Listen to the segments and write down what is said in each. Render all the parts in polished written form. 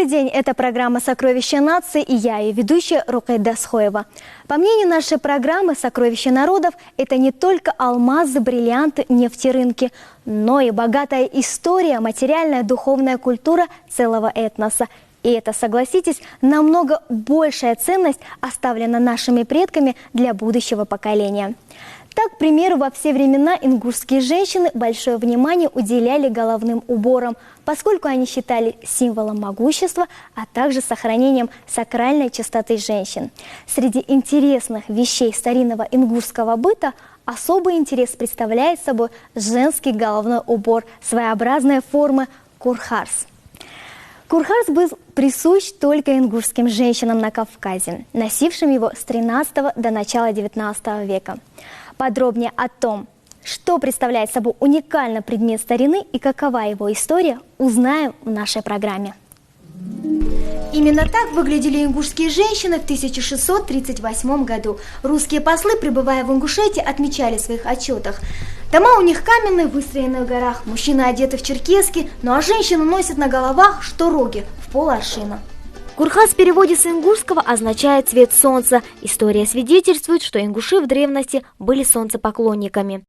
день, это программа «Сокровища нации» и я, ее ведущая Рукайда Схоева. По мнению нашей программы «Сокровища народов» это не только алмазы, бриллианты, нефтерынки, но и богатая история, материальная, духовная культура целого этноса. И это, согласитесь, намного большая ценность оставлена нашими предками для будущего поколения. Так, к примеру, во все времена ингушские женщины большое внимание уделяли головным уборам, поскольку они считали символом могущества, а также сохранением сакральной чистоты женщин. Среди интересных вещей старинного ингушского быта особый интерес представляет собой женский головной убор своеобразной формы курхарс. Курхарс был присущ только ингушским женщинам на Кавказе, носившим его с 13 до начала 19 века. Подробнее о том, что представляет собой уникальный предмет старины и какова его история, узнаем в нашей программе. Именно так выглядели ингушские женщины в 1638 году. Русские послы, прибывая в Ингушетию, отмечали в своих отчетах: дома у них каменные, выстроенные в горах, мужчины одеты в черкески, ну а женщины носят на головах штороги в поларшина. Курхас в переводе с ингушского означает «цвет солнца». История свидетельствует, что ингуши в древности были солнцепоклонниками.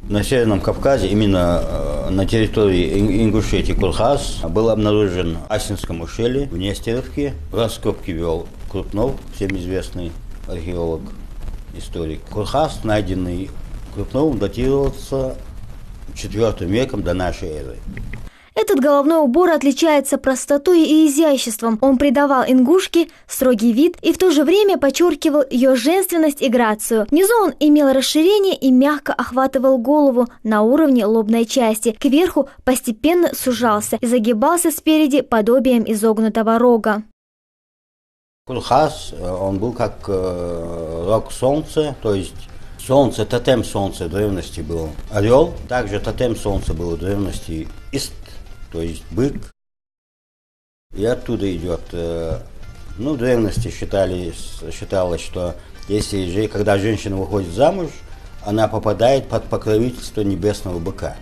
На Северном Кавказе, именно на территории Ингушетии Курхас, был обнаружен в Асинском ущелье, в Нестеровке. Раскопки вел Крупнов, всем известный археолог, историк. Курхас, найденный Крупновым, датировался IV веком до нашей эры. Этот головной убор отличается простотой и изяществом. Он придавал ингушке строгий вид и в то же время подчеркивал ее женственность и грацию. Внизу он имел расширение и мягко охватывал голову на уровне лобной части. Кверху постепенно сужался и загибался спереди подобием изогнутого рога. Курхас, он был как рог солнца, то есть солнце, тотем солнца в древности был орел. Также тотем солнца был в древности ист, то есть бык. И оттуда идет, в древности считалось, что когда женщина выходит замуж, она попадает под покровительство небесного быка.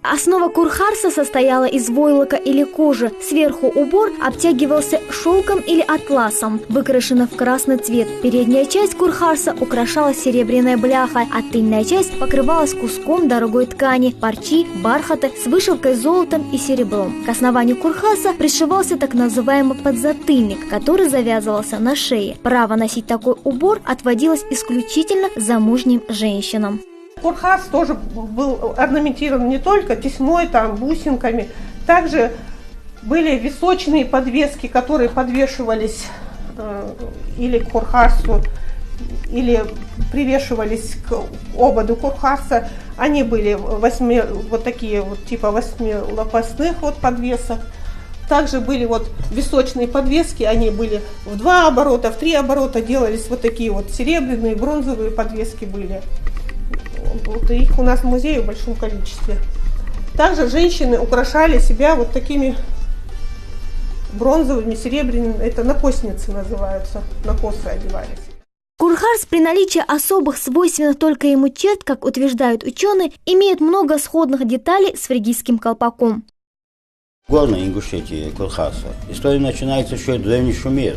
Основа курхарса состояла из войлока или кожи. Сверху убор обтягивался шелком или атласом, выкрашенным в красный цвет. Передняя часть курхарса украшалась серебряной бляхой, а тыльная часть покрывалась куском дорогой ткани, парчи, бархата с вышивкой золотом и серебром. К основанию курхарса пришивался так называемый подзатыльник, который завязывался на шее. Право носить такой убор отводилось исключительно замужним женщинам. Курхас тоже был орнаментирован не только тесьмой, бусинками. Также были височные подвески, которые подвешивались или к курхасу, или привешивались к ободу курхаса. Они были типа восьмилопастных подвесок. Также были височные подвески, они были в 2 оборота, в 3 оборота делались такие серебряные, бронзовые подвески были. Их у нас в музее в большом количестве. Также женщины украшали себя такими бронзовыми, серебряными, это накосницы называются, на косы одевались. Курхарс при наличии особых свойственных только ему черт, как утверждают ученые, имеет много сходных деталей с фригийским колпаком. В горной Ингушетии Курхаса история начинается еще от древней Шумер.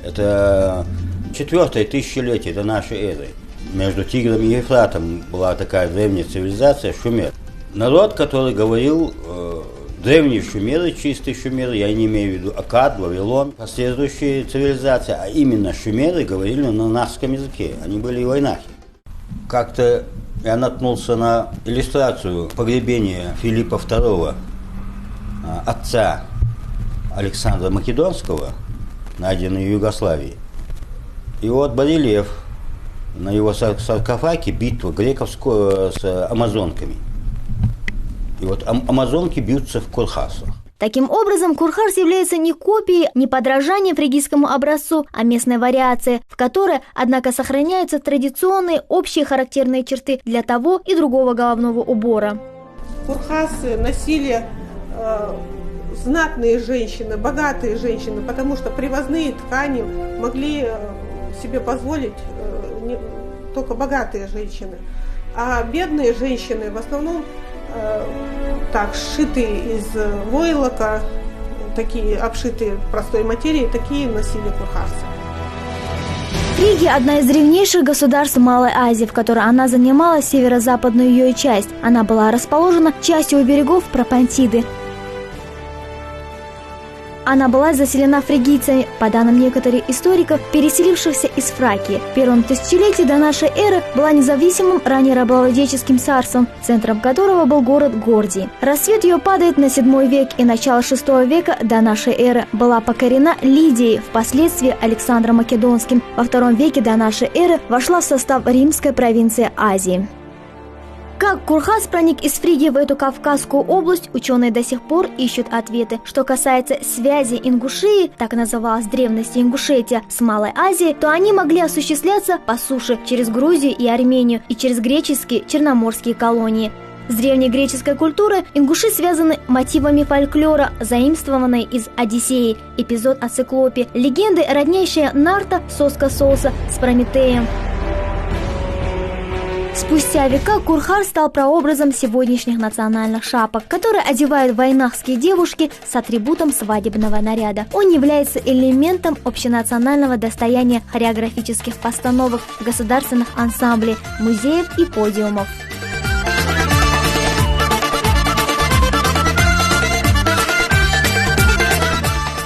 Это 4-е тысячелетие до нашей эры. Между Тигром и Ефратом была такая древняя цивилизация Шумер. Народ, который говорил древние шумеры, чистые шумеры, я не имею в виду Аккад, Вавилон, последующие цивилизации, а именно шумеры говорили на нахском языке, они были войнахи. Как-то я наткнулся на иллюстрацию погребения Филиппа II, отца Александра Македонского, найденной в Югославии. И барельеф на его саркофаге битва греков с амазонками. И амазонки бьются в курхасах. Таким образом, курхарс является не копией, не подражанием фригийскому образцу, а местной вариацией, в которой, однако, сохраняются традиционные общие характерные черты для того и другого головного убора. Курхасы носили знатные женщины, богатые женщины, потому что привозные ткани могли себе позволить только богатые женщины. А бедные женщины в основном сшитые из войлока, такие обшитые простой материей, такие носили курхарцы. Фригия – одна из древнейших государств Малой Азии, в которой она занимала северо-западную ее часть. Она была расположена частью у берегов Пропонтиды. Она была заселена фригийцами, по данным некоторых историков, переселившихся из Фракии. В первом тысячелетии до нашей эры была независимым ранее рабовладельческим царством, центром которого был город Гордий. Рассвет ее падает на 7 век, и начало 6 века до нашей эры была покорена Лидией, впоследствии Александром Македонским. Во 2 веке до нашей эры вошла в состав римской провинции Азии. Как Курхас проник из Фригии в эту Кавказскую область, ученые до сих пор ищут ответы. Что касается связи Ингушии, так называлась в древности Ингушетия, с Малой Азией, то они могли осуществляться по суше через Грузию и Армению и через греческие черноморские колонии. С древней греческой культурой ингуши связаны мотивами фольклора, заимствованной из Одиссеи, эпизод о циклопе, легенды, роднящие Нарта, соска Соуса с Прометеем. Спустя века Курхар стал прообразом сегодняшних национальных шапок, которые одевают вайнахские девушки с атрибутом свадебного наряда. Он является элементом общенационального достояния хореографических постановок, государственных ансамблей, музеев и подиумов.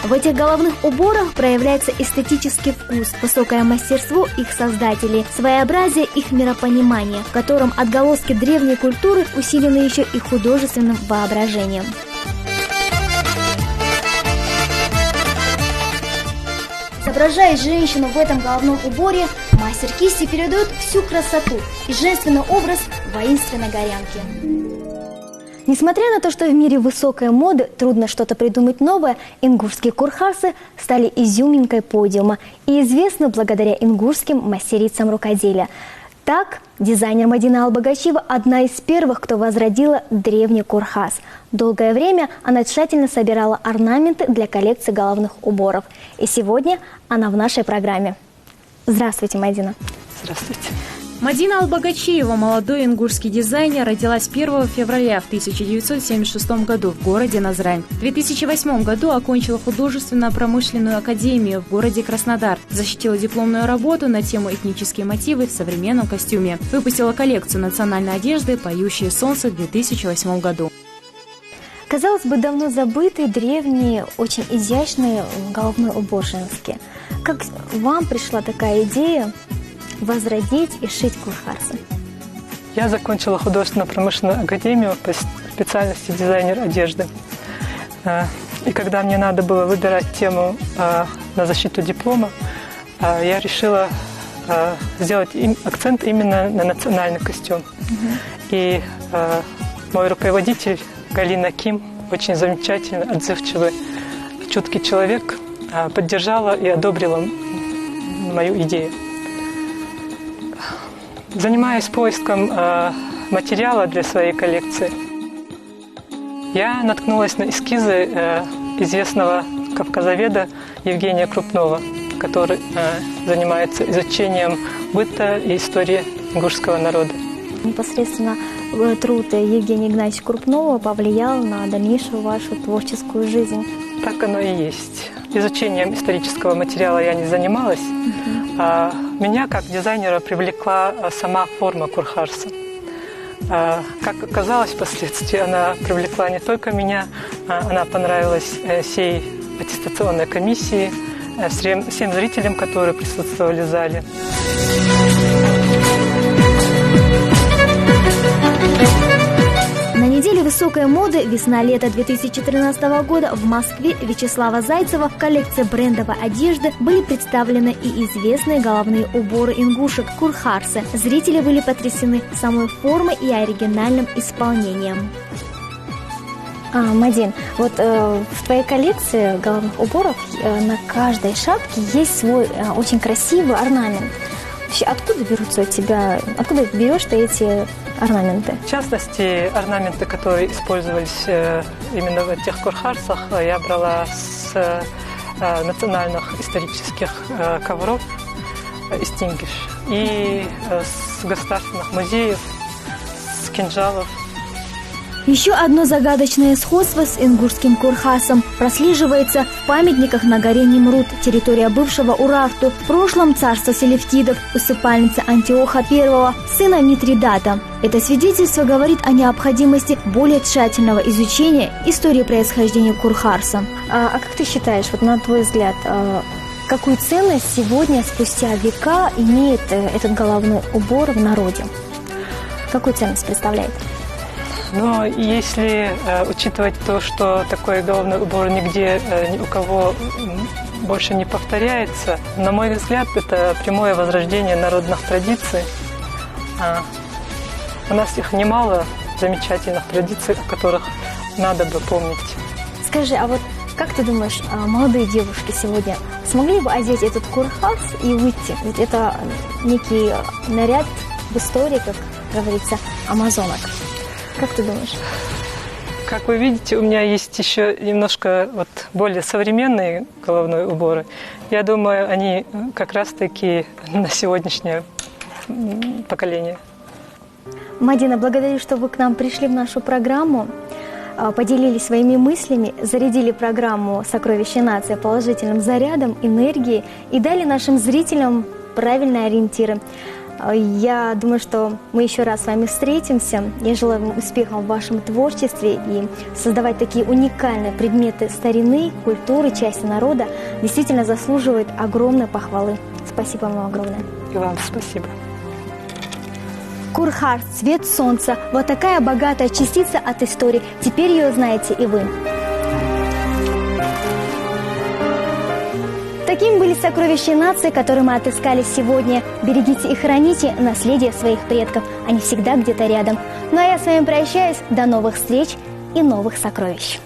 В этих головных уборах проявляется эстетический вкус, высокое мастерство их создателей, своеобразие их миропонимания, в котором отголоски древней культуры усилены еще и художественным воображением. Изображая женщину в этом головном уборе, мастер кисти передает всю красоту и женственный образ воинственной горянки. Несмотря на то, что в мире высокой моды трудно что-то придумать новое, ингушские курхарсы стали изюминкой подиума и известны благодаря ингушским мастерицам рукоделия. Так, дизайнер Мадина Албагачиева – одна из первых, кто возродила древний курхас. Долгое время она тщательно собирала орнаменты для коллекции головных уборов. И сегодня она в нашей программе. Здравствуйте, Мадина. Здравствуйте. Мадина Албагачиева, молодой ингушский дизайнер, родилась 1 февраля в 1976 году в городе Назрань. В 2008 году окончила художественно-промышленную академию в городе Краснодар. Защитила дипломную работу на тему «Этнические мотивы в современном костюме». Выпустила коллекцию национальной одежды «Поющее солнце» в 2008 году. Казалось бы, давно забытый, древний, очень изящный головной убор женский. Как вам пришла такая идея возродить и шить курхарсы? Я закончила художественно-промышленную академию по специальности дизайнер одежды. И когда мне надо было выбирать тему на защиту диплома, я решила сделать акцент именно на национальный костюм. И мой руководитель Галина Ким, очень замечательный, отзывчивый, чуткий человек, поддержала и одобрила мою идею. Занимаясь поиском материала для своей коллекции, я наткнулась на эскизы известного кавказоведа Евгения Крупнова, который занимается изучением быта и истории ингушского народа. Непосредственно труд Евгения Игнатьевича Крупнова повлиял на дальнейшую вашу творческую жизнь. Так оно и есть. Изучением исторического материала я не занималась, а меня как дизайнера привлекла сама форма курхарса. Как оказалось впоследствии, она привлекла не только меня, она понравилась всей аттестационной комиссии, всем зрителям, которые присутствовали в зале. На неделе высокой моды весна-лето 2013 года в Москве Вячеслава Зайцева в коллекции брендовой одежды были представлены и известные головные уборы ингушек – курхарсы. Зрители были потрясены самой формой и оригинальным исполнением. Мадин, вот в твоей коллекции головных уборов на каждой шапке есть свой очень красивый орнамент. Вообще, откуда берутся у тебя, откуда берешь ты эти орнаменты? В частности, орнаменты, которые использовались именно в этих курхарсах, я брала с национальных исторических ковров из Тингиш и с государственных музеев, с кинжалов. Еще одно загадочное сходство с ингушским Курхасом прослеживается в памятниках на горе Немрут, территория бывшего Урарту, в прошлом царства селевкидов, усыпальница Антиоха I, сына Митридата. Это свидетельство говорит о необходимости более тщательного изучения истории происхождения Курхаса. А как ты считаешь, вот на твой взгляд, какую ценность сегодня, спустя века, имеет этот головной убор в народе? Какую ценность представляет? Но если учитывать то, что такой головной убор нигде ни у кого больше не повторяется, на мой взгляд, это прямое возрождение народных традиций. У нас их немало, замечательных традиций, о которых надо бы помнить. Скажи, а вот как ты думаешь, молодые девушки сегодня смогли бы одеть этот курхас и выйти? Ведь это некий наряд в истории, как говорится, амазонок. Как ты думаешь? Как вы видите, у меня есть еще немножко более современные головные уборы. Я думаю, они как раз-таки на сегодняшнее поколение. Мадина, благодарю, что вы к нам пришли в нашу программу, поделились своими мыслями, зарядили программу «Сокровища нации» положительным зарядом, энергией и дали нашим зрителям правильные ориентиры. Я думаю, что мы еще раз с вами встретимся. Я желаю вам успехов в вашем творчестве, и создавать такие уникальные предметы старины, культуры, части народа действительно заслуживает огромной похвалы. Спасибо вам огромное. И вам спасибо. Курхас, цвет солнца. Вот такая богатая частица от истории. Теперь ее знаете и вы. Такими были сокровища нации, которые мы отыскали сегодня. Берегите и храните наследие своих предков. Они всегда где-то рядом. Ну а я с вами прощаюсь. До новых встреч и новых сокровищ.